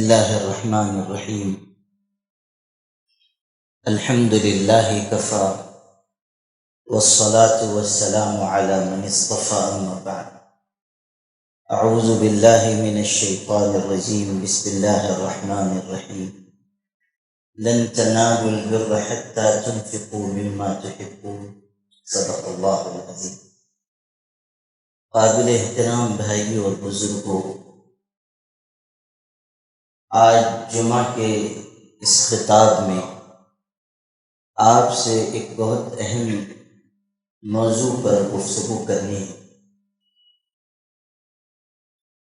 اللہ الرحمن الرحیم الحمد للہ کفا والصلاة والسلام علی من اصطفى اما بعد اعوذ باللہ من الشیطان الرجیم بسم اللہ الرحمن الرحیم لن تنالوا البر حتى تنفقوا مما تحبون صدق اللہ العظیم۔ قابل احترام بھائیوں اور بزرگوں، آج جمعہ کے اس خطاب میں آپ سے ایک بہت اہم موضوع پر گفتگو کرنی ہے۔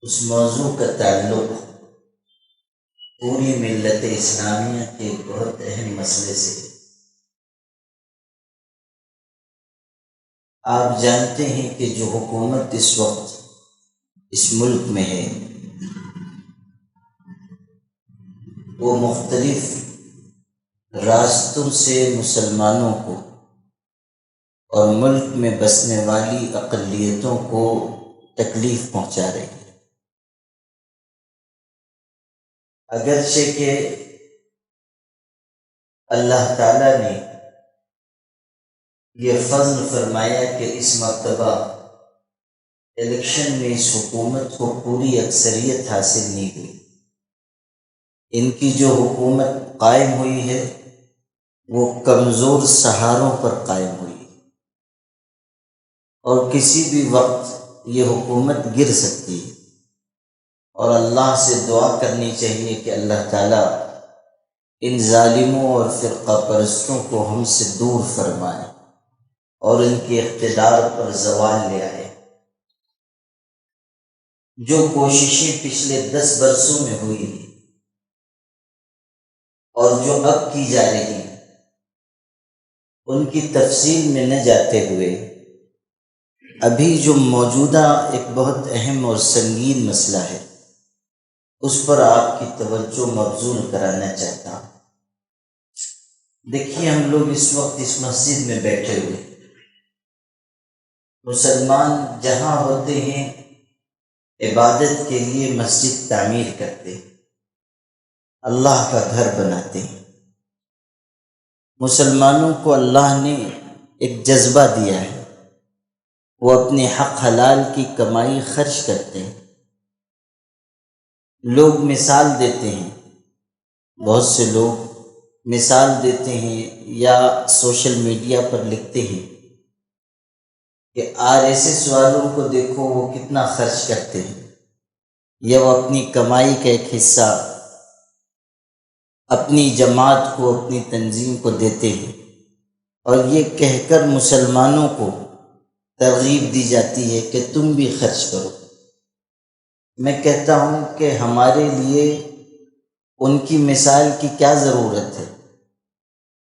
اس موضوع کا تعلق پوری ملت اسلامیہ کے ایک بہت اہم مسئلے سے ہے۔ آپ جانتے ہیں کہ جو حکومت اس وقت اس ملک میں ہے وہ مختلف راستوں سے مسلمانوں کو اور ملک میں بسنے والی اقلیتوں کو تکلیف پہنچا رہی ہے۔ اگرچہ کہ اللہ تعالیٰ نے یہ فضل فرمایا کہ اس مرتبہ الیکشن میں اس حکومت کو پوری اکثریت حاصل نہیں ہوئی۔ ان کی جو حکومت قائم ہوئی ہے وہ کمزور سہاروں پر قائم ہوئی ہے، اور کسی بھی وقت یہ حکومت گر سکتی ہے، اور اللہ سے دعا کرنی چاہیے کہ اللہ تعالیٰ ان ظالموں اور فرقہ پرستوں کو ہم سے دور فرمائے اور ان کے اقتدار پر زوال لے آئے۔ جو کوششیں پچھلے 10 برسوں میں ہوئی ہیں اور جو اب کی جا رہی ہیں، ان کی تفصیل میں نہ جاتے ہوئے ابھی جو موجودہ ایک بہت اہم اور سنگین مسئلہ ہے اس پر آپ کی توجہ مبذول کرانا چاہتا ہوں۔ دیکھیے، ہم لوگ اس وقت اس مسجد میں بیٹھے ہوئے، مسلمان جہاں ہوتے ہیں عبادت کے لیے مسجد تعمیر کرتے ہیں، اللہ کا گھر بناتے ہیں۔ مسلمانوں کو اللہ نے ایک جذبہ دیا ہے، وہ اپنے حق حلال کی کمائی خرچ کرتے ہیں۔ لوگ مثال دیتے ہیں، بہت سے لوگ مثال دیتے ہیں یا سوشل میڈیا پر لکھتے ہیں کہ RSS والوں کو دیکھو وہ کتنا خرچ کرتے ہیں، یا وہ اپنی کمائی کا ایک حصہ اپنی جماعت کو، اپنی تنظیم کو دیتے ہیں، اور یہ کہہ کر مسلمانوں کو ترغیب دی جاتی ہے کہ تم بھی خرچ کرو۔ میں کہتا ہوں کہ ہمارے لیے ان کی مثال کی کیا ضرورت ہے؟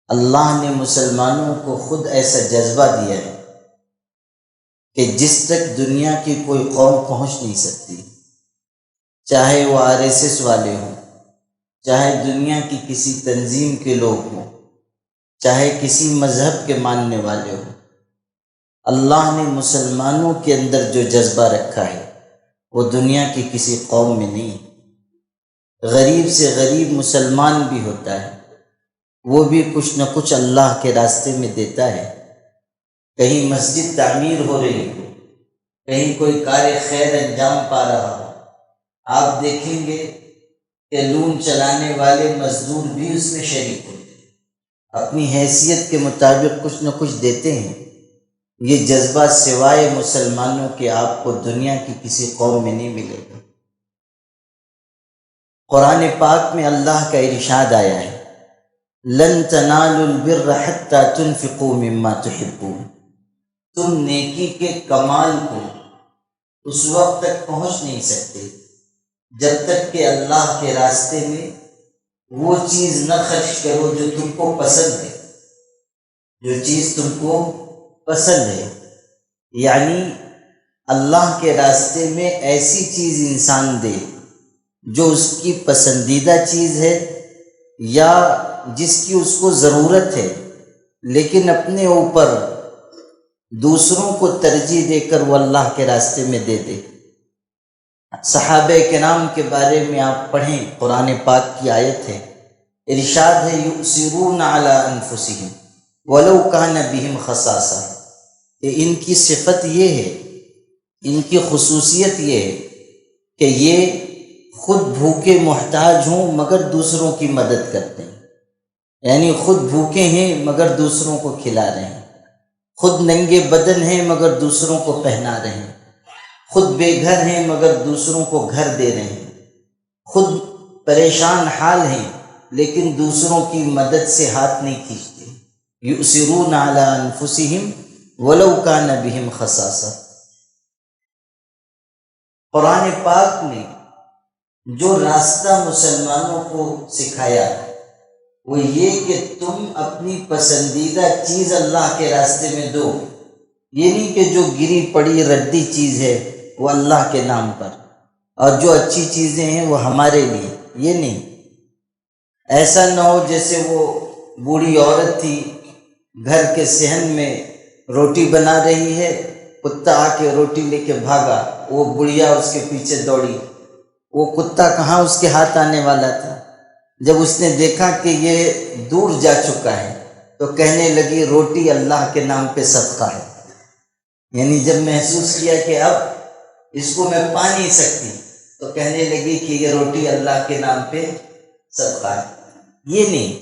اللہ نے مسلمانوں کو خود ایسا جذبہ دیا ہے کہ جس تک دنیا کی کوئی قوم پہنچ نہیں سکتی، چاہے وہ RSS والے ہوں، چاہے دنیا کی کسی تنظیم کے لوگ ہوں، چاہے کسی مذہب کے ماننے والے ہوں، اللہ نے مسلمانوں کے اندر جو جذبہ رکھا ہے وہ دنیا کی کسی قوم میں نہیں۔ غریب سے غریب مسلمان بھی ہوتا ہے، وہ بھی کچھ نہ کچھ اللہ کے راستے میں دیتا ہے۔ کہیں مسجد تعمیر ہو رہی ہو، کہیں کوئی کار خیر انجام پا رہا ہو، آپ دیکھیں گے کہ لون چلانے والے مزدور بھی اس میں شریک ہوتے ہیں، اپنی حیثیت کے مطابق کچھ نہ کچھ دیتے ہیں۔ یہ جذبہ سوائے مسلمانوں کے آپ کو دنیا کی کسی قوم میں نہیں ملے گا۔ قرآن پاک میں اللہ کا ارشاد آیا ہے، لن تنالوا البر حتى تنفقوا مما تحبون۔ تم نیکی کے کمال کو اس وقت تک پہنچ نہیں سکتے جب تک کہ اللہ کے راستے میں وہ چیز نہ خرچ کرو جو تم کو پسند ہے، جو چیز تم کو پسند ہے۔ یعنی اللہ کے راستے میں ایسی چیز انسان دے جو اس کی پسندیدہ چیز ہے یا جس کی اس کو ضرورت ہے، لیکن اپنے اوپر دوسروں کو ترجیح دے کر وہ اللہ کے راستے میں دے دے۔ صحابہ کرام کے بارے میں آپ پڑھیں، قرآن پاک کی آیت ہے، ارشاد ہے یؤثرون علی انفسہم ولو کان بہم خصاصہ، کہ ان کی صفت یہ ہے، ان کی خصوصیت یہ ہے کہ یہ خود بھوکے محتاج ہوں مگر دوسروں کی مدد کرتے ہیں، یعنی خود بھوکے ہیں مگر دوسروں کو کھلا رہے ہیں، خود ننگے بدن ہیں مگر دوسروں کو پہنا رہے ہیں، خود بے گھر ہیں مگر دوسروں کو گھر دے رہے ہیں، خود پریشان حال ہیں لیکن دوسروں کی مدد سے ہاتھ نہیں کھینچتے، یؤثرون علی انفسہم ولو کان بہم خصاصہ۔ قرآن پاک نے جو راستہ مسلمانوں کو سکھایا وہ یہ کہ تم اپنی پسندیدہ چیز اللہ کے راستے میں دو، یہ نہیں کہ جو گری پڑی ردی چیز ہے وہ اللہ کے نام پر، اور جو اچھی چیزیں ہیں وہ ہمارے لیے، یہ نہیں۔ ایسا نہ ہو جیسے وہ بوڑھی عورت تھی، گھر کے صحن میں روٹی بنا رہی ہے، کتا آ کے روٹی لے کے بھاگا، وہ بڑھیا اس کے پیچھے دوڑی، وہ کتا کہاں اس کے ہاتھ آنے والا تھا۔ جب اس نے دیکھا کہ یہ دور جا چکا ہے تو کہنے لگی روٹی اللہ کے نام پہ صدقہ ہے، یعنی جب محسوس کیا کہ اب اس کو میں پا نہیں سکتی تو کہنے لگی کہ یہ روٹی اللہ کے نام پہ صدقہ ہے۔ یہ نہیں،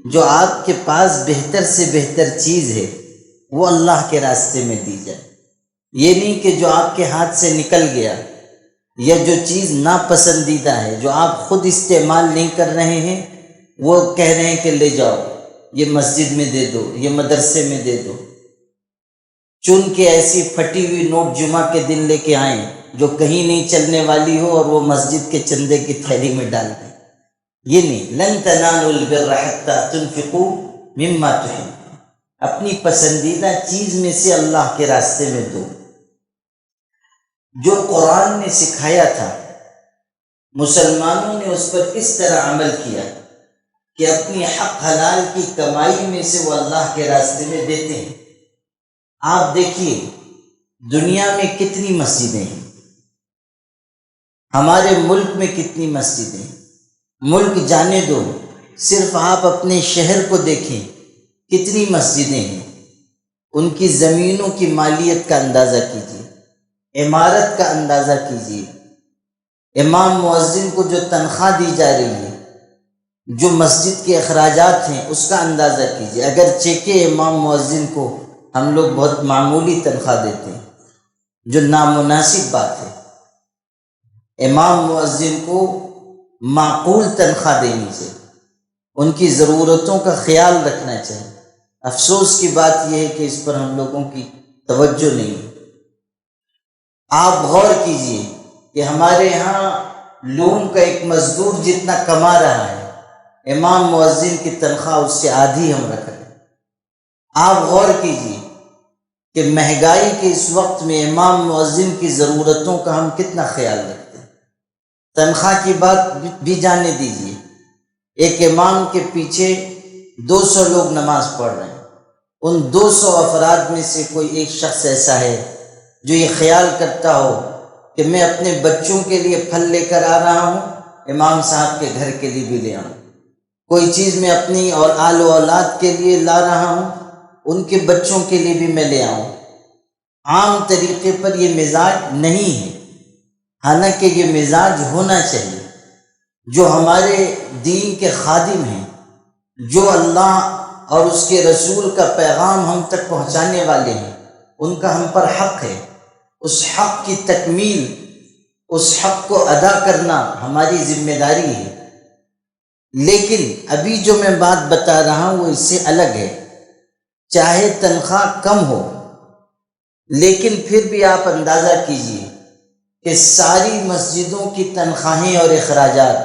جو آپ کے پاس بہتر سے بہتر چیز ہے وہ اللہ کے راستے میں دی جائے، یہ نہیں کہ جو آپ کے ہاتھ سے نکل گیا یا جو چیز ناپسندیدہ ہے جو آپ خود استعمال نہیں کر رہے ہیں وہ کہہ رہے ہیں کہ لے جاؤ، یہ مسجد میں دے دو، یہ مدرسے میں دے دو، چن کے ایسی پھٹی ہوئی نوٹ جمعہ کے دن لے کے آئیں جو کہیں نہیں چلنے والی ہو اور وہ مسجد کے چندے کی تھیلی میں ڈال دیں، یہ نہیں۔ لن تنالوا البر حتى تنفقوا مما تحبون، اپنی پسندیدہ چیز میں سے اللہ کے راستے میں دو۔ جو قرآن نے سکھایا تھا مسلمانوں نے اس پر اس طرح عمل کیا کہ اپنی حق حلال کی کمائی میں سے وہ اللہ کے راستے میں دیتے ہیں۔ آپ دیکھیے دنیا میں کتنی مسجدیں ہیں، ہمارے ملک میں کتنی مسجدیں ہیں، ملک جانے دو، صرف آپ اپنے شہر کو دیکھیں کتنی مسجدیں ہیں، ان کی زمینوں کی مالیت کا اندازہ کیجیے، عمارت کا اندازہ کیجیے، امام مؤذن کو جو تنخواہ دی جا رہی ہے، جو مسجد کے اخراجات ہیں اس کا اندازہ کیجیے، اگرچہ کہ امام مؤذن کو ہم لوگ بہت معمولی تنخواہ دیتے ہیں جو نامناسب بات ہے، امام مؤذن کو معقول تنخواہ دینی چاہیے، ان کی ضرورتوں کا خیال رکھنا چاہیے۔ افسوس کی بات یہ ہے کہ اس پر ہم لوگوں کی توجہ نہیں ہے۔ آپ غور کیجئے کہ ہمارے ہاں لون کا ایک مزدور جتنا کما رہا ہے امام مؤذن کی تنخواہ اس سے آدھی ہم رکھ رہے ہیں۔ آپ غور کیجئے کہ مہنگائی کے اس وقت میں امام مؤذن کی ضرورتوں کا ہم کتنا خیال رکھتے ہیں۔ تنخواہ کی بات بھی جانے دیجئے، ایک امام کے پیچھے 200 لوگ نماز پڑھ رہے ہیں، ان 200 افراد میں سے کوئی ایک شخص ایسا ہے جو یہ خیال کرتا ہو کہ میں اپنے بچوں کے لیے پھل لے کر آ رہا ہوں، امام صاحب کے گھر کے لیے بھی لے آؤں، کوئی چیز میں اپنی اور آل و اولاد کے لیے لا رہا ہوں، ان کے بچوں کے لیے بھی میں لے آؤں۔ عام طریقے پر یہ مزاج نہیں ہے، حالانکہ یہ مزاج ہونا چاہیے۔ جو ہمارے دین کے خادم ہیں، جو اللہ اور اس کے رسول کا پیغام ہم تک پہنچانے والے ہیں، ان کا ہم پر حق ہے، اس حق کی تکمیل، اس حق کو ادا کرنا ہماری ذمہ داری ہے۔ لیکن ابھی جو میں بات بتا رہا ہوں وہ اس سے الگ ہے، چاہے تنخواہ کم ہو لیکن پھر بھی آپ اندازہ کیجئے کہ ساری مسجدوں کی تنخواہیں اور اخراجات،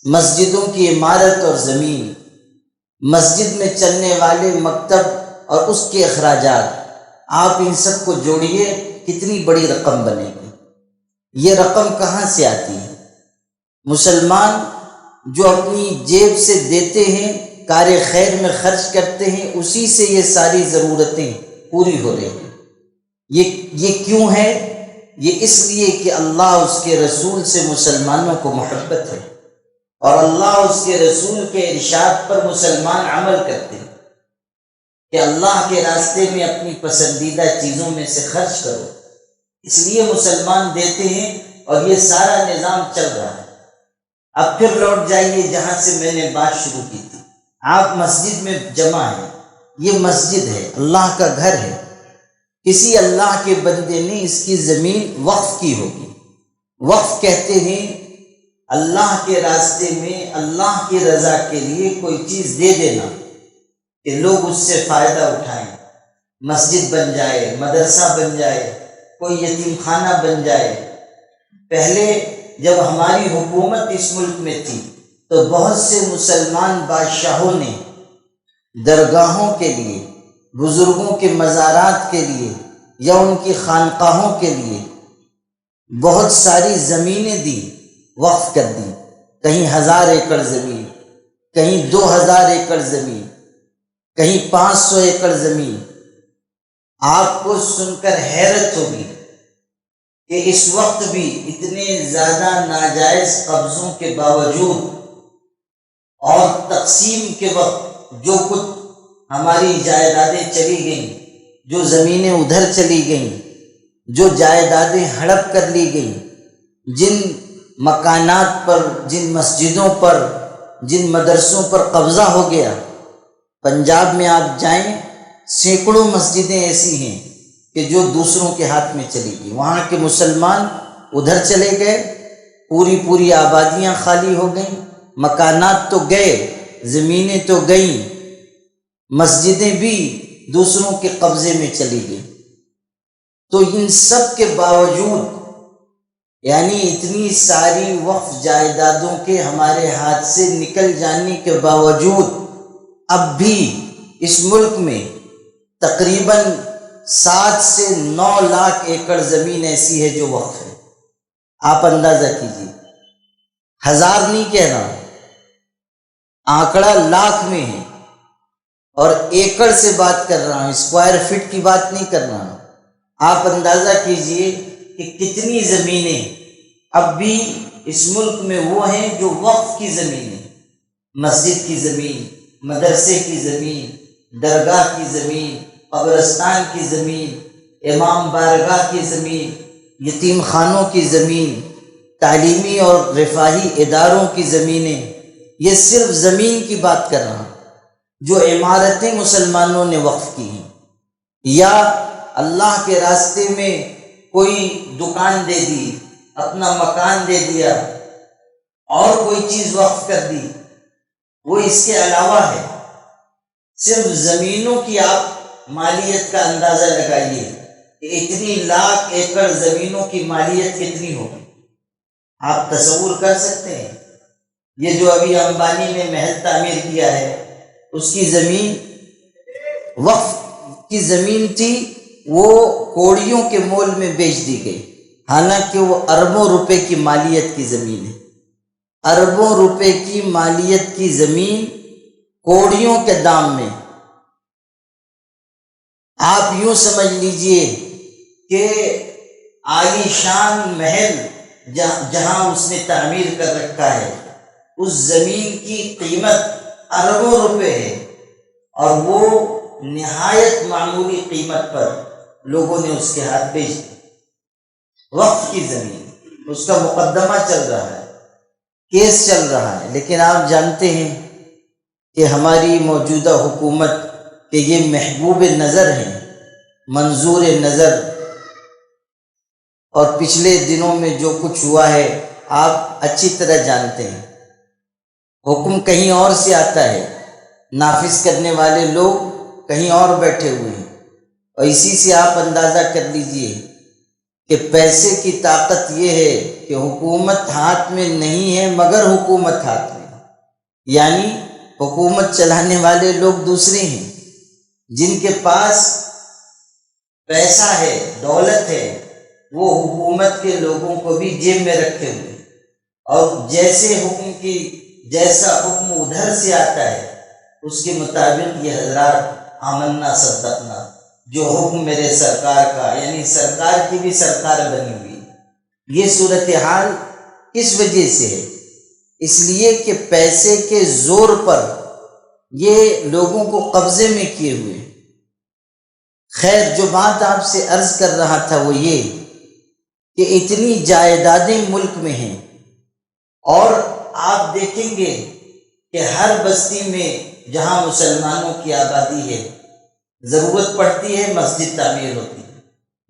مسجدوں کی عمارت اور زمین، مسجد میں چلنے والے مکتب اور اس کے اخراجات، آپ ان سب کو جوڑیے کتنی بڑی رقم بنے گی۔ یہ رقم کہاں سے آتی ہے؟ مسلمان جو اپنی جیب سے دیتے ہیں، کار خیر میں خرچ کرتے ہیں، اسی سے یہ ساری ضرورتیں پوری ہو رہی ہیں۔ یہ کیوں ہے؟ یہ اس لیے کہ اللہ اس کے رسول سے مسلمانوں کو محبت ہے، اور اللہ اس کے رسول کے ارشاد پر مسلمان عمل کرتے ہیں کہ اللہ کے راستے میں اپنی پسندیدہ چیزوں میں سے خرچ کرو، اس لیے مسلمان دیتے ہیں، اور یہ سارا نظام چل رہا ہے۔ اب پھر لوٹ جائیے جہاں سے میں نے بات شروع کی تھی۔ آپ مسجد میں جمع ہیں، یہ مسجد ہے، اللہ کا گھر ہے، کسی اللہ کے بندے نے اس کی زمین وقف کی ہوگی۔ وقف کہتے ہیں اللہ کے راستے میں اللہ کی رضا کے لیے کوئی چیز دے دینا کہ لوگ اس سے فائدہ اٹھائیں، مسجد بن جائے، مدرسہ بن جائے، کوئی یتیم خانہ بن جائے۔ پہلے جب ہماری حکومت اس ملک میں تھی تو بہت سے مسلمان بادشاہوں نے درگاہوں کے لیے، بزرگوں کے مزارات کے لیے یا ان کی خانقاہوں کے لیے بہت ساری زمینیں دی، وقف کر دی، کہیں 1000 ایکڑ زمین، کہیں 2000 ایکڑ زمین، کہیں 500 ایکڑ زمین۔ آپ کو سن کر حیرت ہوگی کہ اس وقت بھی اتنے زیادہ ناجائز قبضوں کے باوجود اور تقسیم کے وقت جو کچھ ہماری جائیدادیں چلی گئیں، جو زمینیں ادھر چلی گئیں، جو جائیدادیں ہڑپ کر لی گئیں، جن مکانات پر، جن مسجدوں پر، جن مدرسوں پر قبضہ ہو گیا۔ پنجاب میں آپ جائیں، سینکڑوں مسجدیں ایسی ہیں کہ جو دوسروں کے ہاتھ میں چلی گئی، وہاں کے مسلمان ادھر چلے گئے، پوری آبادیاں خالی ہو گئیں، مکانات تو گئے، زمینیں تو گئیں، مسجدیں بھی دوسروں کے قبضے میں چلی گئیں۔ تو ان سب کے باوجود، یعنی اتنی ساری وقف جائیدادوں کے ہمارے ہاتھ سے نکل جانے کے باوجود اب بھی اس ملک میں تقریباً 7 سے 9 لاکھ ایکڑ زمین ایسی ہے جو وقف ہے۔ آپ اندازہ کیجیے، 1000 نہیں کہہ رہا، آنکڑا لاکھ میں ہے، اور ایکڑ سے بات کر رہا ہوں، اسکوائر فٹ کی بات نہیں کر رہا ہوں۔ آپ اندازہ کیجئے کہ کتنی زمینیں اب بھی اس ملک میں وہ ہیں جو وقف کی زمینیں، مسجد کی زمین، مدرسے کی زمین، درگاہ کی زمین، قبرستان کی زمین، امام بارگاہ کی زمین، یتیم خانوں کی زمین، تعلیمی اور رفاہی اداروں کی زمینیں۔ یہ صرف زمین کی بات کر رہا ہوں جو عمارتیں مسلمانوں نے وقف کی ہیں، یا اللہ کے راستے میں کوئی دکان دے دی، اپنا مکان دے دیا، اور کوئی چیز وقف کر دی، وہ اس کے علاوہ ہے۔ صرف زمینوں کی آپ مالیت کا اندازہ لگائیے کہ اتنی لاکھ ایکڑ زمینوں کی مالیت کتنی ہوگی، آپ تصور کر سکتے ہیں؟ یہ جو ابھی امبانی نے محل تعمیر کیا ہے، اس کی زمین وقف کی زمین تھی، وہ کوڑیوں کے مول میں بیچ دی گئی، حالانکہ وہ اربوں روپے کی مالیت کی زمین ہے۔ اربوں روپے کی مالیت کی زمین کوڑیوں کے دام میں۔ آپ یوں سمجھ لیجئے کہ عالی شان محل جہاں اس نے تعمیر کر رکھا ہے، اس زمین کی قیمت اربوں روپے ہے، اور وہ نہایت معمولی قیمت پر لوگوں نے اس کے ہاتھ بیچ دی۔ وقف کی زمین، اس کا مقدمہ چل رہا ہے، کیس چل رہا ہے، لیکن آپ جانتے ہیں کہ ہماری موجودہ حکومت کہ یہ محبوب نظر ہیں، منظور نظر، اور پچھلے دنوں میں جو کچھ ہوا ہے آپ اچھی طرح جانتے ہیں۔ حکم کہیں اور سے آتا ہے، نافذ کرنے والے لوگ کہیں اور بیٹھے ہوئے ہیں، اور اسی سے آپ اندازہ کر لیجئے کہ پیسے کی طاقت یہ ہے کہ حکومت ہاتھ میں نہیں ہے مگر حکومت ہاتھ میں ہے، یعنی حکومت چلانے والے لوگ دوسرے ہیں، جن کے پاس پیسہ ہے، دولت ہے، وہ حکومت کے لوگوں کو بھی جیب میں رکھے ہوئے، اور جیسا حکم ادھر سے آتا ہے اس کے مطابق یہ حضرات آمنا صدقنا، جو حکم میرے سرکار کا، یعنی سرکار کی بھی سرکار بنی ہوئی یہ صورتحال کس وجہ سے ہے؟ اس لیے کہ پیسے کے زور پر یہ لوگوں کو قبضے میں کیے ہوئے ہیں۔ خیر، جو بات آپ سے عرض کر رہا تھا وہ یہ کہ اتنی جائیدادیں ملک میں ہیں، اور آپ دیکھیں گے کہ ہر بستی میں جہاں مسلمانوں کی آبادی ہے، ضرورت پڑتی ہے مسجد تعمیر ہوتی ہے،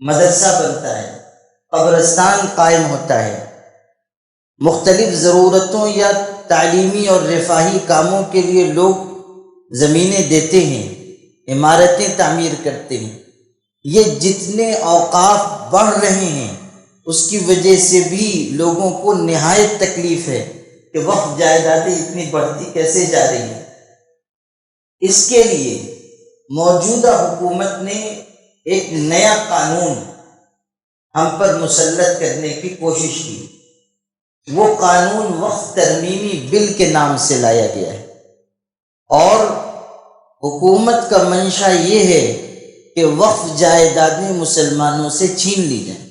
مدرسہ بنتا ہے، قبرستان قائم ہوتا ہے، مختلف ضرورتوں یا تعلیمی اور رفاہی کاموں کے لیے لوگ زمینیں دیتے ہیں، عمارتیں تعمیر کرتے ہیں۔ یہ جتنے اوقاف بڑھ رہے ہیں اس کی وجہ سے بھی لوگوں کو نہایت تکلیف ہے کہ وقف جائیدادیں اتنی بڑھتی کیسے جا رہی ہیں۔ اس کے لیے موجودہ حکومت نے ایک نیا قانون ہم پر مسلط کرنے کی کوشش کی۔ وہ قانون وقف ترمیمی بل کے نام سے لایا گیا ہے، اور حکومت کا منشا یہ ہے کہ وقف جائیدادیں مسلمانوں سے چھین لی جائیں۔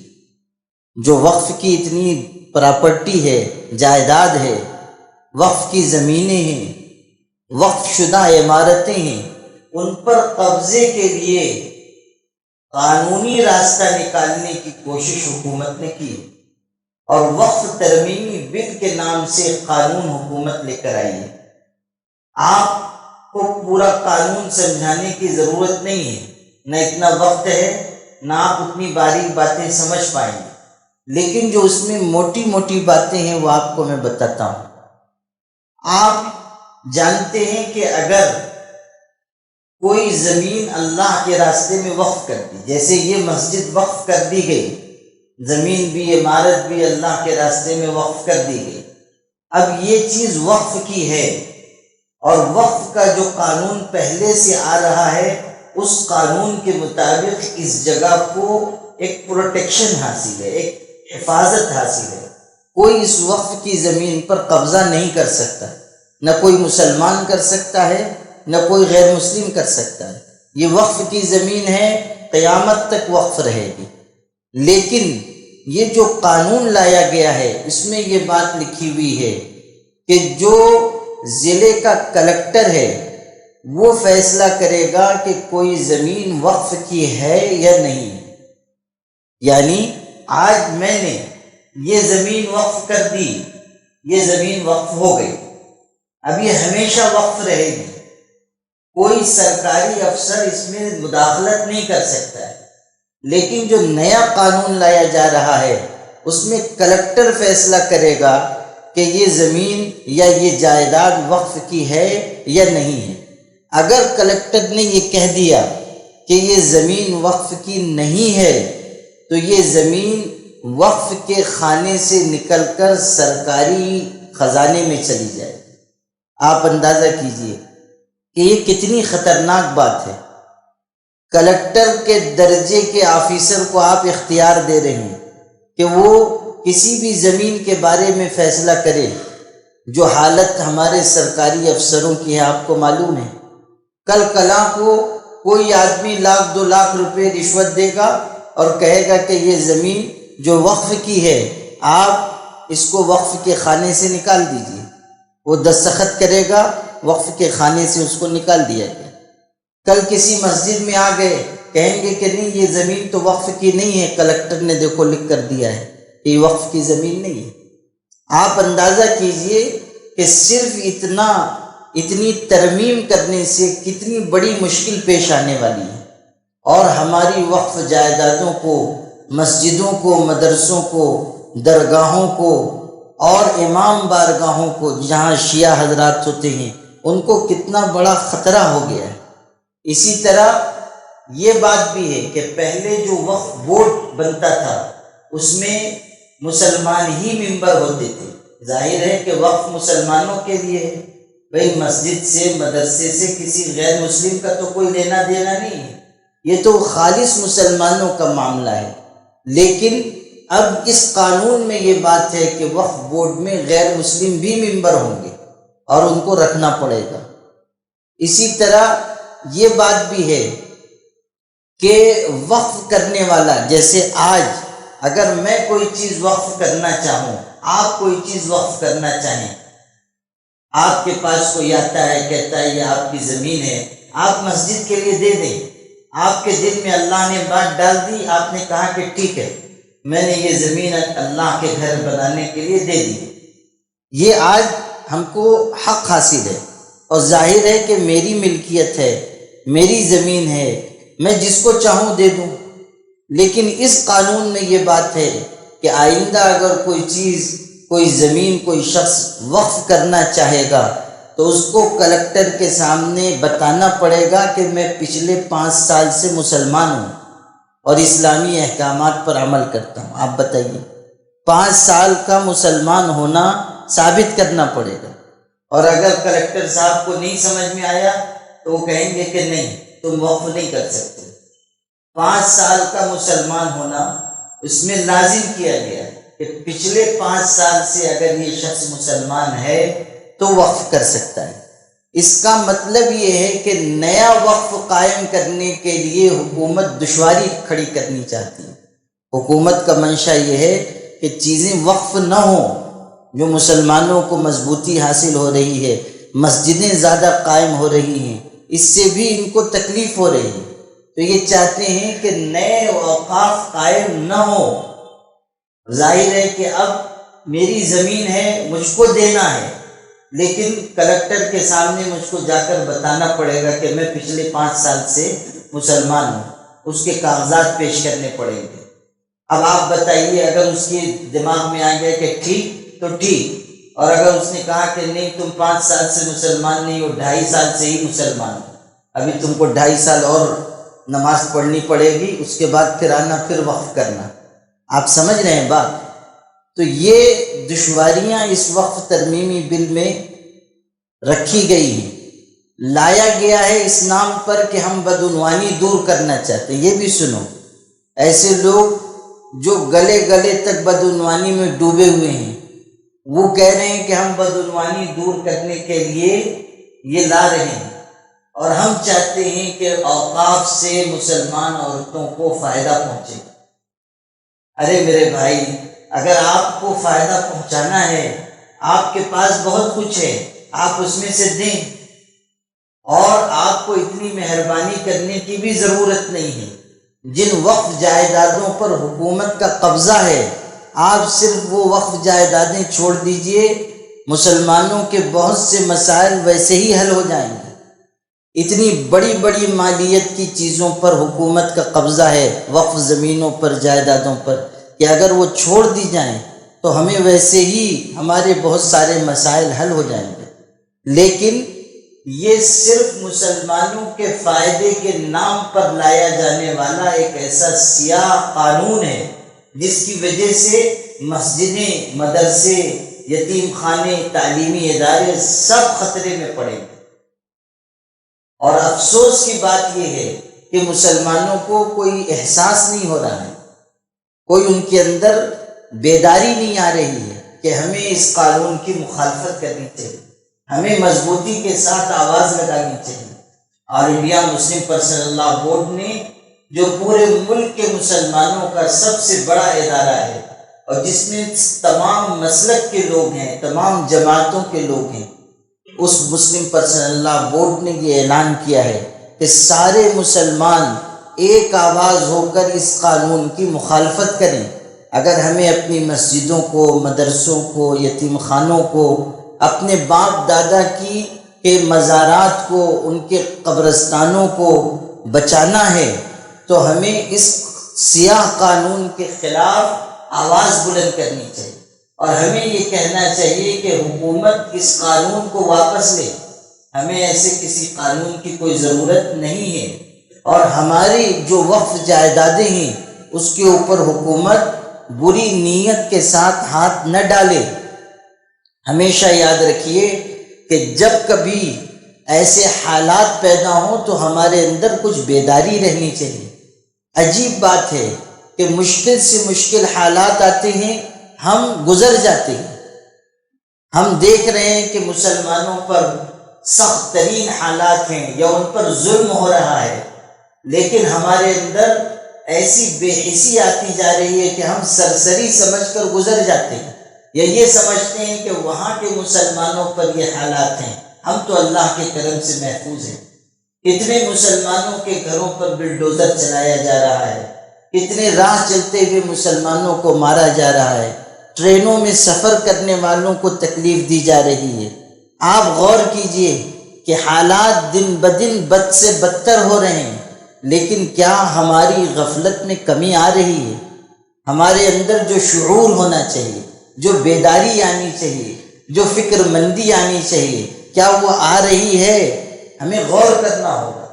جو وقف کی اتنی پراپرٹی ہے، جائیداد ہے، وقف کی زمینیں ہیں، وقف شدہ عمارتیں ہیں، ان پر قبضے کے لیے قانونی راستہ نکالنے کی کوشش حکومت نے کی، اور وقف ترمیمی بل کے نام سے قانون حکومت لے کر آئی ہے۔ آپ کو پورا قانون سمجھانے کی ضرورت نہیں ہے، نہ اتنا وقت ہے، نہ آپ اتنی باریک باتیں سمجھ پائیں گے، لیکن جو اس میں موٹی موٹی باتیں ہیں وہ آپ کو میں بتاتا ہوں۔ آپ جانتے ہیں کہ اگر کوئی زمین اللہ کے راستے میں وقف کر دی، جیسے یہ مسجد وقف کر دی گئی، زمین بھی عمارت بھی اللہ کے راستے میں وقف کر دی گئی، اب یہ چیز وقف کی ہے، اور وقف کا جو قانون پہلے سے آ رہا ہے اس قانون کے مطابق اس جگہ کو ایک پروٹیکشن حاصل ہے، ایک حفاظت حاصل ہے۔ کوئی اس وقف کی زمین پر قبضہ نہیں کر سکتا، نہ کوئی مسلمان کر سکتا ہے، نہ کوئی غیر مسلم کر سکتا ہے۔ یہ وقف کی زمین ہے، قیامت تک وقف رہے گی۔ لیکن یہ جو قانون لایا گیا ہے اس میں یہ بات لکھی ہوئی ہے کہ جو ضلع کا کلکٹر ہے وہ فیصلہ کرے گا کہ کوئی زمین وقف کی ہے یا نہیں۔ یعنی آج میں نے یہ زمین وقف کر دی، یہ زمین وقف ہو گئی، اب یہ ہمیشہ وقف رہے گی، کوئی سرکاری افسر اس میں مداخلت نہیں کر سکتا ہے۔ لیکن جو نیا قانون لایا جا رہا ہے اس میں کلکٹر فیصلہ کرے گا کہ یہ زمین یا یہ جائیداد وقف کی ہے یا نہیں ہے۔ اگر کلکٹر نے یہ کہہ دیا کہ یہ زمین وقف کی نہیں ہے تو یہ زمین وقف کے خانے سے نکل کر سرکاری خزانے میں چلی جائے۔ آپ اندازہ کیجئے کہ یہ کتنی خطرناک بات ہے۔ کلکٹر کے درجے کے آفیسر کو آپ اختیار دے رہے ہیں کہ وہ کسی بھی زمین کے بارے میں فیصلہ کرے۔ جو حالت ہمارے سرکاری افسروں کی ہے آپ کو معلوم ہے، کل کلاں کو کوئی آدمی 1,00,000 2,00,000 روپے رشوت دے گا اور کہے گا کہ یہ زمین جو وقف کی ہے آپ اس کو وقف کے خانے سے نکال دیجیے۔ وہ دستخط کرے گا، وقف کے خانے سے اس کو نکال دیا گیا۔ کل کسی مسجد میں آ گئے، کہیں گے کہ نہیں یہ زمین تو وقف کی نہیں ہے، کلکٹر نے دیکھو لکھ کر دیا ہے کہ یہ وقف کی زمین نہیں ہے۔ آپ اندازہ کیجئے کہ صرف اتنی ترمیم کرنے سے کتنی بڑی مشکل پیش آنے والی ہے، اور ہماری وقف جائیدادوں کو، مسجدوں کو، مدرسوں کو، درگاہوں کو اور امام بارگاہوں کو جہاں شیعہ حضرات ہوتے ہیں ان کو کتنا بڑا خطرہ ہو گیا ہے۔ اسی طرح یہ بات بھی ہے کہ پہلے جو وقف بورڈ بنتا تھا اس میں مسلمان ہی ممبر ہوتے تھے۔ ظاہر ہے کہ وقف مسلمانوں کے لیے ہے، بھئی مسجد سے، مدرسے سے کسی غیر مسلم کا تو کوئی لینا دینا نہیں ہے، یہ تو خالص مسلمانوں کا معاملہ ہے۔ لیکن اب اس قانون میں یہ بات ہے کہ وقف بورڈ میں غیر مسلم بھی ممبر ہوں گے اور ان کو رکھنا پڑے گا۔ اسی طرح یہ بات بھی ہے کہ وقف کرنے والا، جیسے آج اگر میں کوئی چیز وقف کرنا چاہوں، آپ کوئی چیز وقف کرنا چاہیں، آپ کے پاس کوئی آتا ہے کہتا ہے یہ آپ کی زمین ہے، آپ مسجد کے لیے دے دیں، آپ کے دل میں اللہ نے بات ڈال دی، آپ نے کہا کہ ٹھیک ہے میں نے یہ زمین اللہ کے گھر بنانے کے لیے دے دی، یہ آج ہم کو حق حاصل ہے اور ظاہر ہے کہ میری ملکیت ہے، میری زمین ہے، میں جس کو چاہوں دے دوں۔ لیکن اس قانون میں یہ بات ہے کہ آئندہ اگر کوئی چیز، کوئی زمین کوئی شخص وقف کرنا چاہے گا تو اس کو کلکٹر کے سامنے بتانا پڑے گا کہ میں پچھلے 5 سال سے مسلمان ہوں اور اسلامی احکامات پر عمل کرتا ہوں۔ آپ بتائیے، 5 سال کا مسلمان ہونا ثابت کرنا پڑے گا، اور اگر کلکٹر صاحب کو نہیں سمجھ میں آیا تو وہ کہیں گے کہ نہیں تم وقف نہیں کر سکتے۔ 5 سال کا مسلمان ہونا اس میں لازم کیا گیا کہ پچھلے 5 سال سے اگر یہ شخص مسلمان ہے تو وقف کر سکتا ہے۔ اس کا مطلب یہ ہے کہ نیا وقف قائم کرنے کے لیے حکومت دشواری کھڑی کرنی چاہتی ہے۔ حکومت کا منشا یہ ہے کہ چیزیں وقف نہ ہوں، جو مسلمانوں کو مضبوطی حاصل ہو رہی ہے، مسجدیں زیادہ قائم ہو رہی ہیں، اس سے بھی ان کو تکلیف ہو رہی ہے، تو یہ چاہتے ہیں کہ نئے اوقاف قائم نہ ہو۔ ظاہر ہے کہ اب میری زمین ہے، مجھ کو دینا ہے، لیکن کلکٹر کے سامنے مجھ کو جا کر بتانا پڑے گا کہ میں پچھلے 5 سال سے مسلمان ہوں، اس کے کاغذات پیش کرنے پڑیں گے۔ اب آپ بتائیے، اگر اس کے دماغ میں آ گیا کہ ٹھیک تو ٹھیک، اور اگر اس نے کہا کہ نہیں تم 5 سال سے مسلمان نہیں ہو، 2.5 سال سے ہی مسلمان ہو، ابھی تم کو 2.5 سال اور نماز پڑھنی پڑے گی، اس کے بعد پھر آنا، پھر وقف کرنا۔ آپ سمجھ رہے ہیں بات؟ تو یہ دشواریاں اس وقف ترمیمی بل میں رکھی گئی ہیں، لایا گیا ہے اس نام پر کہ ہم بدعنوانی دور کرنا چاہتے ہیں۔ یہ بھی سنو، ایسے لوگ جو گلے گلے تک بدعنوانی میں ڈوبے ہوئے ہیں، وہ کہہ رہے ہیں کہ ہم بدعنوانی دور کرنے کے لیے یہ لا رہے ہیں، اور ہم چاہتے ہیں کہ اوقاف سے مسلمان عورتوں کو فائدہ پہنچے۔ ارے میرے بھائی، اگر آپ کو فائدہ پہنچانا ہے، آپ کے پاس بہت کچھ ہے، آپ اس میں سے دیں، اور آپ کو اتنی مہربانی کرنے کی بھی ضرورت نہیں ہے۔ جن وقف جائیدادوں پر حکومت کا قبضہ ہے، آپ صرف وہ وقف جائیدادیں چھوڑ دیجئے، مسلمانوں کے بہت سے مسائل ویسے ہی حل ہو جائیں گے۔ اتنی بڑی بڑی مالیت کی چیزوں پر حکومت کا قبضہ ہے، وقف زمینوں پر، جائیدادوں پر، کہ اگر وہ چھوڑ دی جائیں تو ہمیں ویسے ہی ہمارے بہت سارے مسائل حل ہو جائیں گے۔ لیکن یہ صرف مسلمانوں کے فائدے کے نام پر لایا جانے والا ایک ایسا سیاہ قانون ہے جس کی وجہ سے مسجدیں، مدرسے، یتیم خانے، تعلیمی ادارے سب خطرے میں پڑیں گے۔ اور افسوس کی بات یہ ہے کہ مسلمانوں کو کوئی احساس نہیں ہو رہا ہے، کوئی ان کے اندر بیداری نہیں آ رہی ہے کہ ہمیں اس قانون کی مخالفت کرنی چاہیے، ہمیں مضبوطی کے ساتھ آواز لگانی چاہیے۔ اور انڈیا مسلم پرسنل لا بورڈ نے، جو پورے ملک کے مسلمانوں کا سب سے بڑا ادارہ ہے اور جس میں تمام مسلک کے لوگ ہیں، تمام جماعتوں کے لوگ ہیں، اس مسلم پرسنل لا بورڈ نے یہ اعلان کیا ہے کہ سارے مسلمان ایک آواز ہو کر اس قانون کی مخالفت کریں۔ اگر ہمیں اپنی مسجدوں کو، مدرسوں کو، یتیم خانوں کو، اپنے باپ دادا کے مزارات کو، ان کے قبرستانوں کو بچانا ہے تو ہمیں اس سیاہ قانون کے خلاف آواز بلند کرنی چاہیے، اور ہمیں یہ کہنا چاہیے کہ حکومت اس قانون کو واپس لے، ہمیں ایسے کسی قانون کی کوئی ضرورت نہیں ہے، اور ہماری جو وقف جائیدادیں ہیں اس کے اوپر حکومت بری نیت کے ساتھ ہاتھ نہ ڈالے۔ ہمیشہ یاد رکھیے کہ جب کبھی ایسے حالات پیدا ہوں تو ہمارے اندر کچھ بیداری رہنی چاہیے۔ عجیب بات ہے کہ مشکل سے مشکل حالات آتے ہیں، ہم گزر جاتے ہیں، ہم دیکھ رہے ہیں کہ مسلمانوں پر سخت ترین حالات ہیں یا ان پر ظلم ہو رہا ہے، لیکن ہمارے اندر ایسی بے حسی آتی جا رہی ہے کہ ہم سرسری سمجھ کر گزر جاتے ہیں، یا یہ سمجھتے ہیں کہ وہاں کے مسلمانوں پر یہ حالات ہیں، ہم تو اللہ کے کرم سے محفوظ ہیں۔ کتنے مسلمانوں کے گھروں پر بلڈوزر چلایا جا رہا ہے، کتنے راہ چلتے ہوئے مسلمانوں کو مارا جا رہا ہے، ٹرینوں میں سفر کرنے والوں کو تکلیف دی جا رہی ہے۔ آپ غور کیجئے کہ حالات دن بدن بد سے بدتر ہو رہے ہیں، لیکن کیا ہماری غفلت میں کمی آ رہی ہے؟ ہمارے اندر جو شعور ہونا چاہیے، جو بیداری آنی چاہیے، جو فکر مندی آنی چاہیے، کیا وہ آ رہی ہے؟ ہمیں غور کرنا ہوگا۔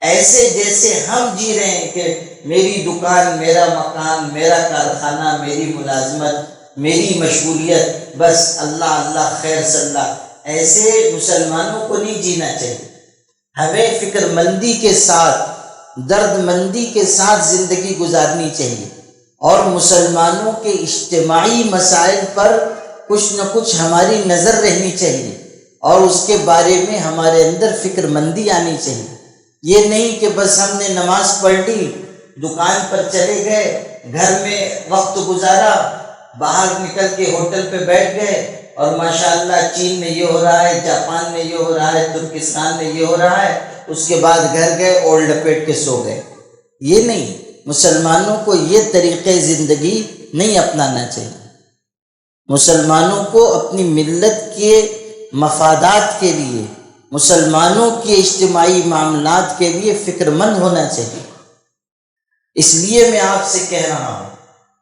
ایسے جیسے ہم جی رہے ہیں کہ میری دکان، میرا مکان، میرا کارخانہ، میری ملازمت، میری مشغولیت، بس اللہ اللہ خیر صلاح، ایسے مسلمانوں کو نہیں جینا چاہیے۔ ہمیں فکر مندی کے ساتھ، درد مندی کے ساتھ زندگی گزارنی چاہیے، اور مسلمانوں کے اجتماعی مسائل پر کچھ نہ کچھ ہماری نظر رہنی چاہیے، اور اس کے بارے میں ہمارے اندر فکر مندی آنی چاہیے۔ یہ نہیں کہ بس ہم نے نماز پڑھ لی، دکان پر چلے گئے، گھر میں وقت گزارا، باہر نکل کے ہوٹل پہ بیٹھ گئے، اور ماشاءاللہ چین میں یہ ہو رہا ہے، جاپان میں یہ ہو رہا ہے، ترکستان میں یہ ہو رہا ہے، اس کے بعد گھر گئے اور لپیٹ کے سو گئے۔ یہ نہیں، مسلمانوں کو یہ طریقے زندگی نہیں اپنانا چاہیے۔ مسلمانوں کو اپنی ملت کے مفادات کے لیے، مسلمانوں کے اجتماعی معاملات کے لیے فکر مند ہونا چاہیے۔ اس لیے میں آپ سے کہہ رہا ہوں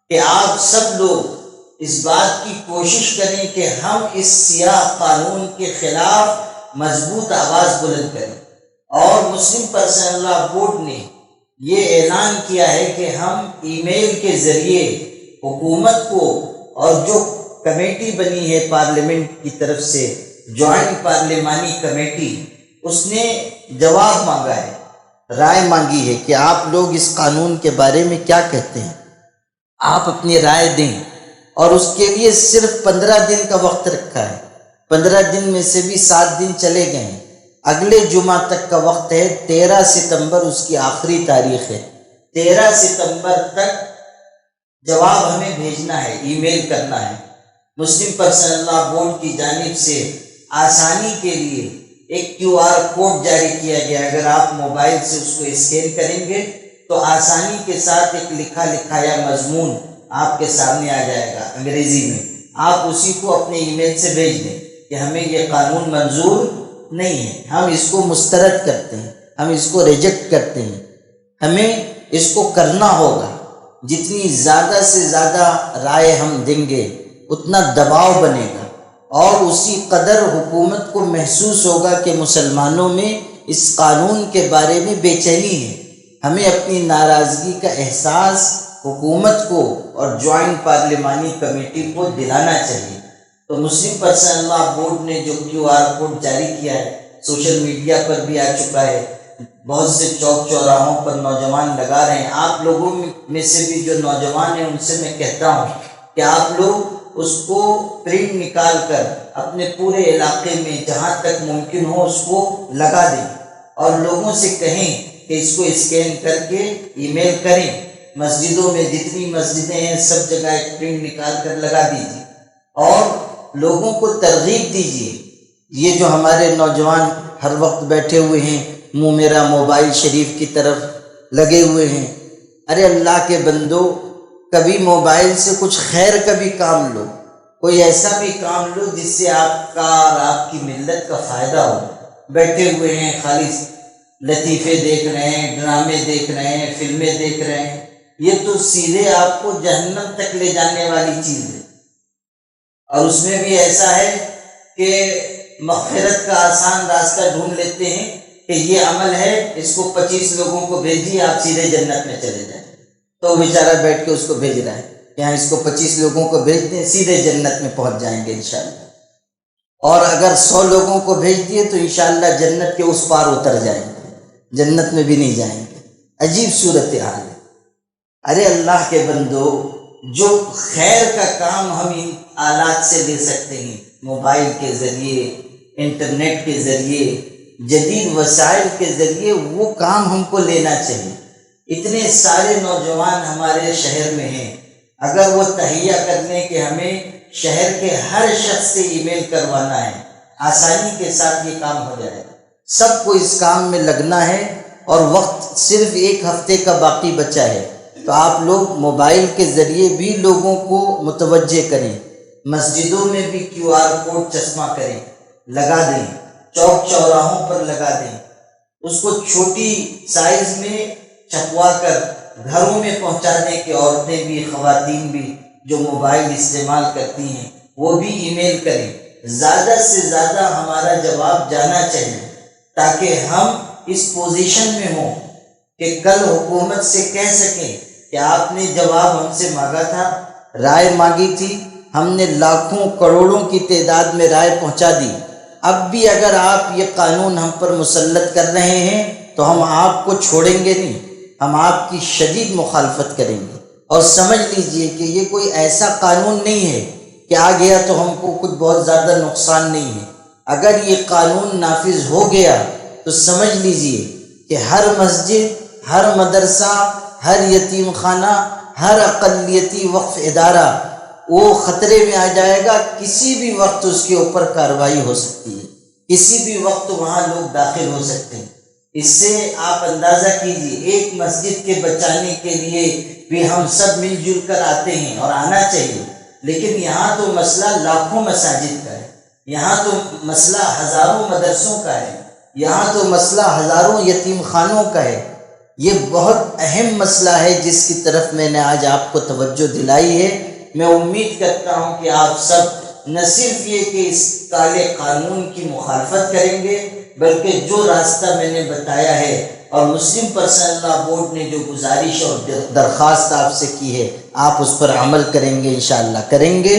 کہ آپ سب لوگ اس بات کی کوشش کریں کہ ہم اس سیاہ قانون کے خلاف مضبوط آواز بلند کریں، اور مسلم پرسنل لاء بورڈ نے یہ اعلان کیا ہے کہ ہم ای میل کے ذریعے حکومت کو، اور جو کمیٹی بنی ہے پارلیمنٹ کی طرف سے، جوائنٹ پارلیمانی کمیٹی، اس نے جواب مانگا ہے، رائے مانگی ہے کہ آپ لوگ اس قانون کے بارے میں کیا کہتے ہیں، آپ اپنی رائے دیں، اور اس کے لیے صرف 15 دن کا وقت رکھا ہے۔ 15 دن میں سے بھی 7 دن چلے گئے ہیں، اگلے جمعہ تک کا وقت ہے، 13 ستمبر اس کی آخری تاریخ ہے۔ 13 ستمبر تک جواب ہمیں بھیجنا ہے، ای میل کرنا ہے۔ مسلم پرسنل لاء بورڈ کی جانب سے آسانی کے لیے ایک QR کوڈ جاری کیا گیا، اگر آپ موبائل سے اس کو اسکین کریں گے تو آسانی کے ساتھ ایک لکھا لکھایا مضمون آپ کے سامنے آ جائے گا انگریزی میں، آپ اسی کو اپنے ای میل سے بھیج دیں کہ ہمیں یہ قانون منظور نہیں ہے، ہم اس کو مسترد کرتے ہیں، ہم اس کو ریجیکٹ کرتے ہیں۔ ہمیں اس کو کرنا ہوگا، جتنی زیادہ سے زیادہ رائے ہم دیں گے اتنا دباؤ بنے گا، اور اسی قدر حکومت کو محسوس ہوگا کہ مسلمانوں میں اس قانون کے بارے میں بے چینی ہے۔ ہمیں اپنی ناراضگی کا احساس حکومت کو اور جوائنٹ پارلیمانی کمیٹی کو دلانا چاہیے۔ تو مسلم پرسنل لاء بورڈ نے جو QR کوڈ جاری کیا ہے، سوشل میڈیا پر بھی آ چکا ہے، بہت سے چوک چوراہوں پر نوجوان لگا رہے ہیں۔ آپ لوگوں میں سے بھی جو نوجوان ہیں ان سے میں کہتا ہوں کہ آپ لوگ اس کو پرنٹ نکال کر اپنے پورے علاقے میں جہاں تک ممکن ہو اس کو لگا دیں، اور لوگوں سے کہیں کہ اس کو اسکین کر کے ای میل کریں۔ مسجدوں میں جتنی مسجدیں ہیں سب جگہ ایک پرنٹ نکال کر لگا دیجیے، اور لوگوں کو ترغیب دیجیے۔ یہ جو ہمارے نوجوان ہر وقت بیٹھے ہوئے ہیں، منہ میرا موبائل شریف کی طرف لگے ہوئے ہیں، ارے اللہ کے بندو، کبھی موبائل سے کچھ خیر کا بھی کام لو، کوئی ایسا بھی کام لو جس سے آپ کا اور آپ کی ملت کا فائدہ ہو۔ بیٹھے ہوئے ہیں خالی لطیفے دیکھ رہے ہیں، ڈرامے دیکھ رہے ہیں، فلمیں دیکھ رہے ہیں، یہ تو سیدھے آپ کو جہنم تک لے جانے والی چیز ہے۔ اور اس میں بھی ایسا ہے کہ مغفرت کا آسان راستہ ڈھونڈ لیتے ہیں کہ یہ عمل ہے، اس کو 25 لوگوں کو بھیجیے، آپ سیدھے جنت میں چلے جائیں۔ تو بیچارہ بیٹھ کے اس کو بھیج رہا ہے کہ ہاں اس کو 25 لوگوں کو بھیج دیں، سیدھے جنت میں پہنچ جائیں گے انشاءاللہ۔ اور اگر 100 لوگوں کو بھیج دیے تو انشاءاللہ جنت کے اس پار اتر جائیں گے، جنت میں بھی نہیں جائیں گے۔ عجیب صورتحال ہے۔ ارے اللہ کے بندو، جو خیر کا کام ہم ان آلات سے لے سکتے ہیں، موبائل کے ذریعے، انٹرنیٹ کے ذریعے، جدید وسائل کے ذریعے، وہ کام ہم کو لینا چاہیے۔ اتنے سارے نوجوان ہمارے شہر میں ہیں، اگر وہ تہیہ کر لیں کہ ہمیں شہر کے ہر شخص سے ای میل کروانا ہے، آسانی کے ساتھ یہ کام ہو جائے گا۔ سب کو اس کام میں لگنا ہے اور وقت صرف 1 ہفتے کا باقی بچا ہے، تو آپ لوگ موبائل کے ذریعے بھی لوگوں کو متوجہ کریں، مسجدوں میں بھی QR کوڈ چشمہ کریں، لگا دیں، چوک چوراہوں پر لگا دیں، اس کو چھوٹی سائز میں چھپوا کر گھروں میں پہنچانے کی عورتیں بھی، خواتین بھی جو موبائل استعمال کرتی ہیں وہ بھی ای میل کریں۔ زیادہ سے زیادہ ہمارا جواب جانا چاہیے تاکہ ہم اس پوزیشن میں ہوں کہ کل حکومت سے کہہ سکیں کہ آپ نے جواب ہم سے مانگا تھا، رائے مانگی تھی، ہم نے لاکھوں کروڑوں کی تعداد میں رائے پہنچا دی، اب بھی اگر آپ یہ قانون ہم پر مسلط کر رہے ہیں تو ہم آپ کو چھوڑیں گے نہیں، ہم آپ کی شدید مخالفت کریں گے۔ اور سمجھ لیجئے کہ یہ کوئی ایسا قانون نہیں ہے کہ آ گیا تو ہم کو کچھ بہت زیادہ نقصان نہیں ہے۔ اگر یہ قانون نافذ ہو گیا تو سمجھ لیجئے کہ ہر مسجد، ہر مدرسہ، ہر یتیم خانہ، ہر اقلیتی وقف ادارہ وہ خطرے میں آ جائے گا، کسی بھی وقت اس کے اوپر کارروائی ہو سکتی ہے، کسی بھی وقت وہاں لوگ داخل ہو سکتے ہیں۔ اس سے آپ اندازہ کیجئے ایک مسجد کے بچانے کے لیے بھی ہم سب مل جل کر آتے ہیں اور آنا چاہیے، لیکن یہاں تو مسئلہ لاکھوں مساجد کا ہے، یہاں تو مسئلہ ہزاروں مدرسوں کا ہے، یہاں تو مسئلہ ہزاروں یتیم خانوں کا ہے۔ یہ بہت اہم مسئلہ ہے جس کی طرف میں نے آج آپ کو توجہ دلائی ہے۔ میں امید کرتا ہوں کہ آپ سب نہ صرف یہ کہ اس کالے قانون کی مخالفت کریں گے، بلکہ جو راستہ میں نے بتایا ہے اور مسلم پرسنل لا بورڈ نے جو گزارش اور درخواست آپ سے کی ہے آپ اس پر عمل کریں گے، انشاءاللہ کریں گے،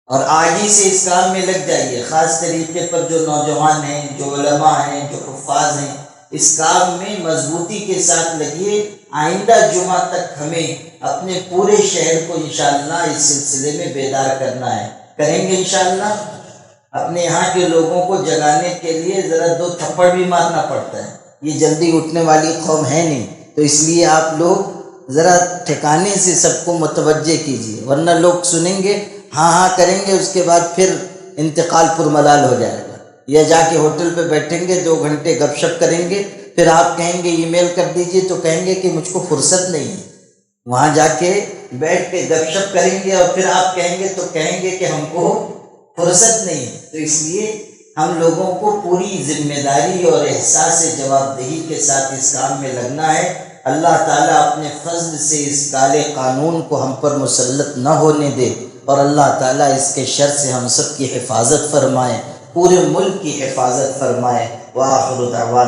اور آج ہی سے اس کام میں لگ جائیے۔ خاص طریقے پر جو نوجوان ہیں، جو علماء ہیں، جو حفاظ ہیں، اس کام میں مضبوطی کے ساتھ لگیے۔ آئندہ جمعہ تک ہمیں اپنے پورے شہر کو انشاءاللہ اس سلسلے میں بیدار کرنا ہے، کریں گے انشاءاللہ۔ اپنے یہاں کے لوگوں کو جگانے کے لیے ذرا 2 تھپڑ بھی مارنا پڑتا ہے، یہ جلدی اٹھنے والی قوم ہے نہیں، تو اس لیے آپ لوگ ذرا ٹھکانے سے سب کو متوجہ کیجیے، ورنہ لوگ سنیں گے ہاں ہاں کریں گے، اس کے بعد پھر انتقال پرملال ہو جائے گا، یا جا کے ہوٹل پہ بیٹھیں گے 2 گھنٹے گپ شپ کریں گے، پھر آپ کہیں گے ای میل کر دیجئے تو کہیں گے کہ مجھ کو فرصت نہیں ہے، وہاں جا کے بیٹھ کے گپ شپ کریں گے اور پھر آپ کہیں گے تو کہیں گے کہ ہم کو فرصت نہیں ہے۔ تو اس لیے ہم لوگوں کو پوری ذمہ داری اور احساس جواب دہی کے ساتھ اس کام میں لگنا ہے۔ اللہ تعالیٰ اپنے فضل سے اس کالے قانون کو ہم پر مسلط نہ ہونے دے، اور اللہ تعالیٰ اس کے شر سے ہم سب کی حفاظت فرمائے، پورے ملک کی حفاظت فرمائے۔ وآخر دعوانا